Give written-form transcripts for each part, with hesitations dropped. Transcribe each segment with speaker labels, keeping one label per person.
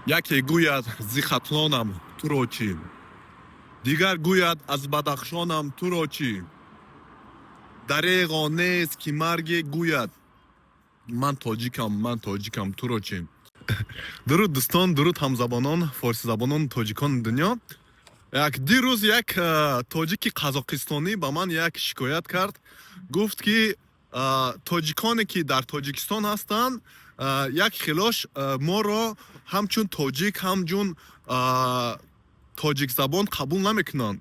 Speaker 1: яке гӯяд зи хатлонам туро чӣ, дигар гӯяд аз бадахшонам туро чӣ. Дареғо нест ки марге гӯяд ман тоҷикам туро чӣ. Дуруд дӯстон, дуруд ҳамзабонон, форсизабонон, тоҷикони дунё. Дирӯз як тоҷики қазоқистонӣ ба ман як шикоят кард. Гуфт ки тоҷиконе ки дар Тоҷикистон ҳастанд, як хелош моро ҳамчун тоҷик, ҳамчун тоҷикзабон қабул намекунанд.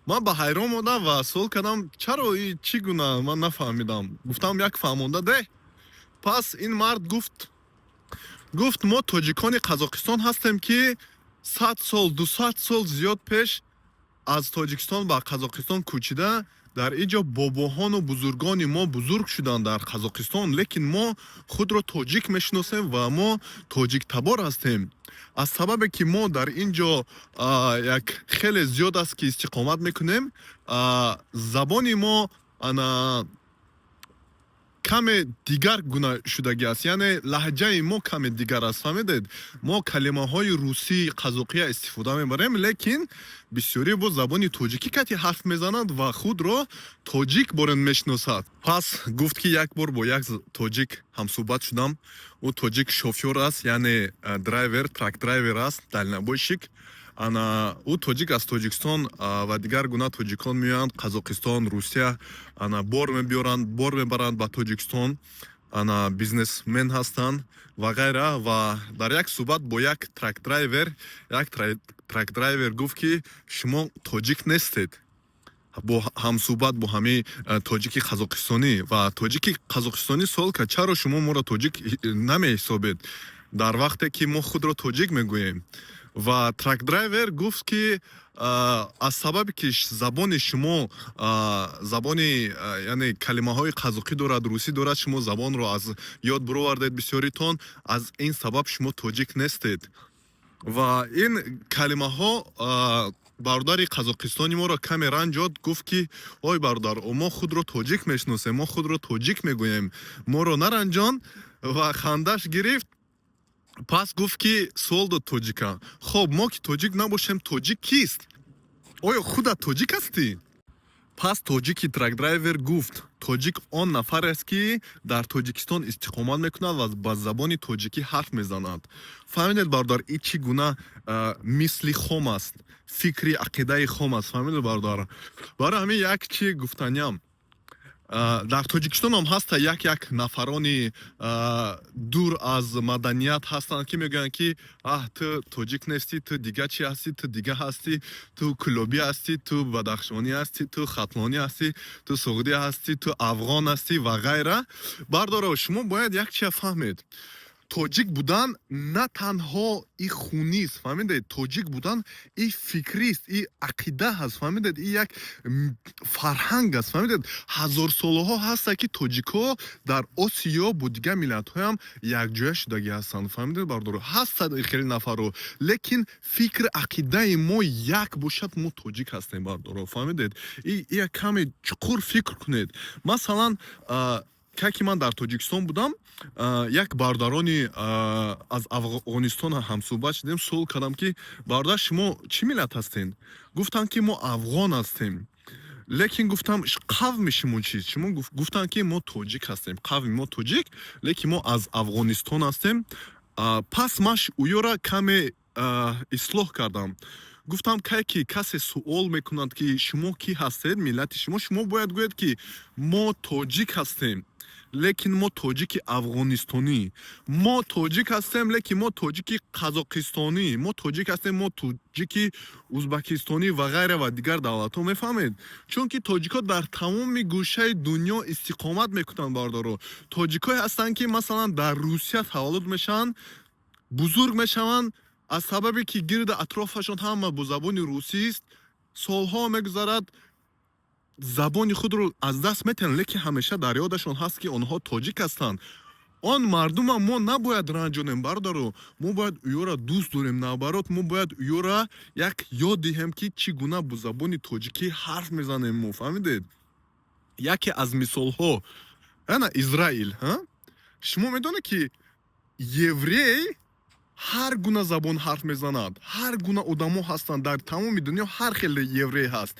Speaker 1: Ман ба ҳайрон будам ва суол кардам, чаро чӣ гуна, ман нафаҳмидам. Гуфтам як фаҳмонда деҳ. Пас ин мард гуфт мо тоҷикони Қазоқистон ҳастем ки 100 сол 200 сол зиёд пеш аз Тоҷикистон ба Қазоқистон кӯчида, дар инҷо бобоҳону бузургони мо бузург шуданд дар Қазоқистон, лекин мо худро тоҷик мешиносем ва мо тоҷиктабор ҳастем. аз сабабе ки мо дар инҷо як хеле зиёд аст ки истиқомат мекунем, забони мо каме дигар гуна шудагӣ аст, яъне лаҳҷаи мо каме дигар аст. Фаҳмидед, мо калимаҳои русии қазоқия истифода мебарем, лекин бисёрӣ бо забони тоҷикӣ кати ҳарф мезанад ва худро тоҷик борен мешиносад. Пас гуфт ки як бор бо як тоҷик ҳамсӯҳбат шудам. Ӯ тоҷик шофёр аст, яъне драйвер, трак-драйвер аст, дальнобойщик. ӯ тоҷик аз Тоҷикистон ва дигар гуна тоҷикон меоянд Қазоқистон, Русия, бор мебиёранд, бор мебаранд ба Тоҷикистон, бизнесмен ҳастанд ва гайра. Ва дар як суҳбат бо як трак-драйвер гуфт ки шумо тоҷик нестед. бо ҳамсӯҳбат бо ҳамаи тоҷики қазоқистонӣ, ва тоҷики қазоқистонӣ суол кард, чаро шумо моро тоҷик намеҳисобед дар вақте ки мо худро тоҷик мегӯем. ва трак-драйвер гуфт ки аз сабабе ки забони шумо забони яъне калимаҳои қазоқӣ дорад, русӣ дорад, шумо забонро аз ёд бировардед бисёритон, аз ин сабаб шумо тоҷик нестед. ва ин калимаҳо бародари Қазоқистони моро каме ранҷод. Гуфт ки ой бародар, мо худро тоҷик мешиносем, мо худро тоҷик мегӯем, моро наранҷон. ва хандаш гирифт. Пас гуфт ки суол дод тоҷика, хоб мо ки тоҷик набошем, тоҷик кист? Оё худат тоҷик ҳастӣ? Пас тоҷики трак-драйвер гуфт, тоҷик он нафар аст ки дар Тоҷикистон истиқомат мекунад ва ба забони тоҷикӣ ҳарф мезанад. Фаҳмидед бародар, ин чӣ гуна мисли хом аст, фикри ақидаи хом аст. Фаҳмидед бародар, барои ҳамин як чӣ гуфтаниям, дар Тоҷикистон ҳам ҳаста як нафарони дур аз маданият ҳастанд ки мегӯянд ки ту тоҷик нестӣ, ту дига чӣ ҳастӣ, ту дига ҳастӣ, ту кӯлобӣ ҳастӣ, ту бадахшонӣ ҳастӣ, ту хатлонӣ ҳастӣ, ту суғдӣ ҳастӣ, ту афғон ҳастӣ ва гайра. Бардоро, шумо бояд як чия фаҳмед. Тоҷик будан на танҳо и хунист, фаҳмидед? Тоҷик будан и фикрист, и ақида ҳаст, фаҳмидед? И як фарҳанг аст, фаҳмидед? ҳазорсолаҳо ҳаста ки тоҷикҳо дар Осиё бо дигар миллатҳоям якҷоя шудагӣ ҳастанд, фаҳмидед бардоро? Ҳастанд хеле нафарҳо, лекин фикр ақидаи мо як бошад, мо тоҷик ҳастем бардоро, фаҳмидед? Як каме чуқур фикр кунед. Масалан, ки ман дар Тоҷикистон будам, як бародарони аз Афғонистон ҳамсӯҳбат шудем. суол кардам ки бародар, шумо чӣ миллат ҳастен? Гуфтанд ки мо афғон ҳастем. Лекин гуфтам, қавми шумо чист? Шумо гуфтанд ки мо тоҷик ҳастем. қавми мо тоҷик, лекин мо аз Афғонистон ҳастем. Пас ман уёра каме ислоҳ кардам. гуфтам, ки касе суол мекунад ки шумо кӣ ҳастед, миллати шумо бояд гӯед ки мо тоҷик ҳастем, лекин мо тоҷики афғонистонӣ. мо тоҷик ҳастем, лекин мо тоҷики қазоқистонӣ. мо тоҷик ҳастем, мо тоҷики узбекистонӣ ва гайра ва дигар давлатҳо. Мефаҳмед? Чунки тоҷикҳо дар тамоми гӯшаи дунё истиқомат мекунанд бардоро. тоҷикҳое ҳастанд ки масалан дар Русия таваллуд мешаванд, бузург мешаванд, аз сабабе ки гирди атрофашон ҳама бо забони русист, солҳо мегузарад, забони худро аз даст метиҳанд, лекин ҳамеша дар ёдашон ҳаст ки онҳо тоҷик ҳастанд. он мардума мо набояд ранҷонем бародаро, мо бояд ӯёра дӯст дорем. наоборот, мо бояд ӯёра як ёд диҳем ки чӣ гуна бо забони тоҷикӣ ҳарф мезанем мо, фаҳмидед? яке аз мисолҳо Израил. Шумо медонед ки еврей ҳар гуна забон ҳарф мезанад, ҳар гуна одамо ҳастанд дар тамоми дунё, ҳар хеле еврей ҳаст.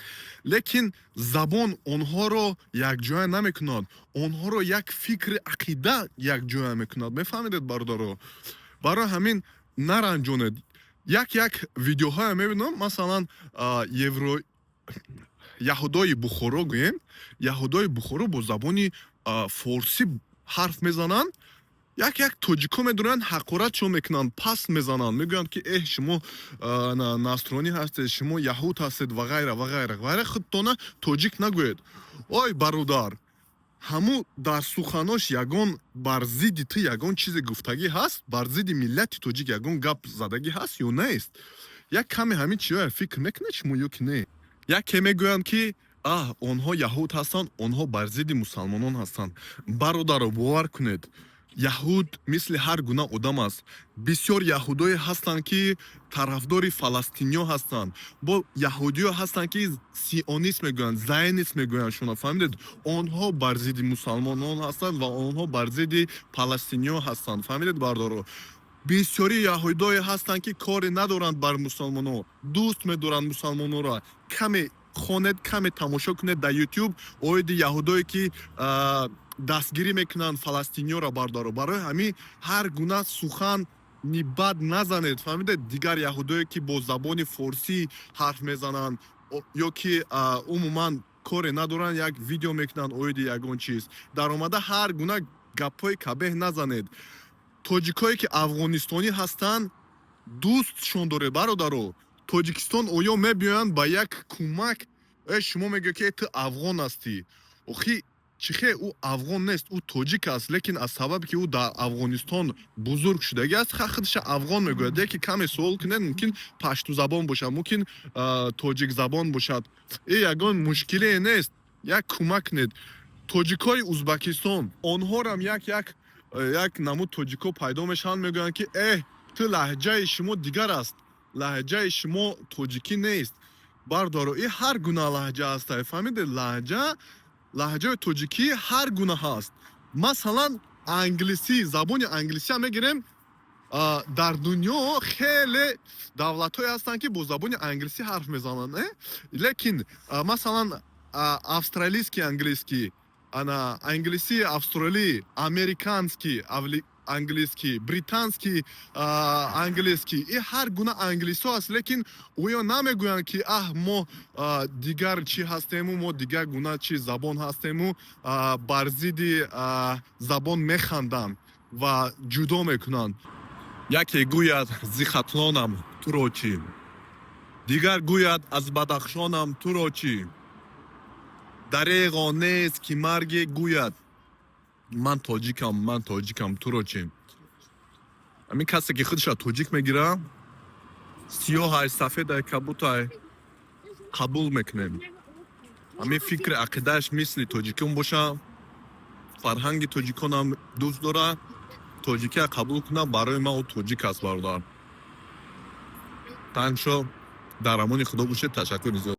Speaker 1: Лекин забон онҳоро якҷоя намекунад. Онҳоро як фикри ақида якҷоя мекунад. Мефаҳмедед бародаро? Барои ҳамин наранҷонед. Як видеоҳоя мебинам, масалан, евро яҳудои Бухоро гӯем, яҳудои Бухоро бо забони форсӣ ҳарф мезананд. Як тоҷико медуранд, ҳақоратшон мекунанд, паст мезананд, мегӯянд ки шумо насронӣ ҳастед, шумо яҳуд ҳастед ва ғайра ва ғайра. Ғайра худтона тоҷик нагӯед. Ой бародар, ҳаму дар суханош ягон бар зидди ту ягон чизе гуфтагӣ ҳаст? Бар зидди миллати тоҷик ягон гап задагӣ ҳаст ё нест? Як каме ҳамин чиҳоя фикр мекунед шумо ё ки не? Яке мегӯянд ки онҳо яҳуд ҳастанд, онҳо бар зидди мусалмонон ҳастанд. Бародаро, бовар кунед, яҳуд мисли ҳар гуна одам аст. Бисёр яҳудое ҳастанд ки тарафдори фаластиниё ҳастанд. Бо яҳудиё ҳастанд ки сионист мегӯянд, зайонист мегӯянд, шумо фаҳмидед? Онҳо бар зидди мусалмонон ҳастанд ва онҳо бар зидди паластиниё ҳастанд. Фаҳмидед бародаро? бисёри яҳудое ҳастанд ки коре надоранд бар мусалмонҳо, дӯст медоранд мусалмонҳоро. Каме хонед, каме тамошо кунед дар YouTube оиди яҳудое ки дастгирӣ мекунанд фаластиниёро бародаро. Барои ҳамин ҳар гуна сухан бад назанед. Фаҳмидед? Дигар яҳудое ки бо забони форсӣ ҳарф мезананд ё ки умуман коре надоранд, як видео мекунанд оиди ягон чиз. Даромада ҳар гуна гапҳои кабеҳ назанед. Тоҷикое ки афғонистонӣ ҳастанд, дӯстшон доред бародаро. Тоҷикистон оё мебиёянд ба як кӯмак, шумо мегӯед ки ту афғон ҳастӣ. Охи чихе ӯ афғон нест, ӯ тоҷик аст, лекин аз сабабе ки ӯ дар Афғонистон бузург шудагиаст, худша афғон мегӯяд. Яке каме суол кунед, мумкин паштузабон бошад, мумкин тоҷикзабон бошад. Ягон мушкилие нест. Як кӯмак кунед. Тоҷикои Узбекистон, онҳорам як намуд тоҷико пайдо мешаванд, мегӯянд ки ту лаҳҷаи шумо дигар аст, лаҳҷаи шумо тоҷикӣ нест. Бардоро, ҳар гуна лаҳҷа аст. Фаҳмидед? Лаҳҷаи тоҷикӣ ҳар гуна ҳаст. Масалан, англисӣ, забони англисиам мегирем, дар дунё хеле давлатҳое ҳастанд ки бо забони англисӣ ҳарф мезананд. Лекин масалан австралийский английский, англисии Австралии, американский английский, британский английский, ҳар гуна англисо аст, лекин оё намегӯянд ки мо дигар чӣ ҳастему, мо дигар гуна чӣ забон ҳастему, бар зидди забон механданд ва ҷудо мекунанд. Яке гӯяд зихатлонам, туро чӣ? Дигар гӯяд аз Бадахшонам, туро чӣ? Дареғо нест ки марге гӯяд ман тоҷикам, туро чӣ? Ҳамин касе ки худша тоҷик мегира, сиёҳай, сафедай, кабутай қабул мекунем. Ҳамин фикри ақидааш мисли тоҷикон боша, фарҳанги тоҷиконам дӯст дора, тоҷикия қабул кунам, барои ман ӯ тоҷик аст бародар. Танг шо, дар амони худо бошед. Ташаккури зиёд.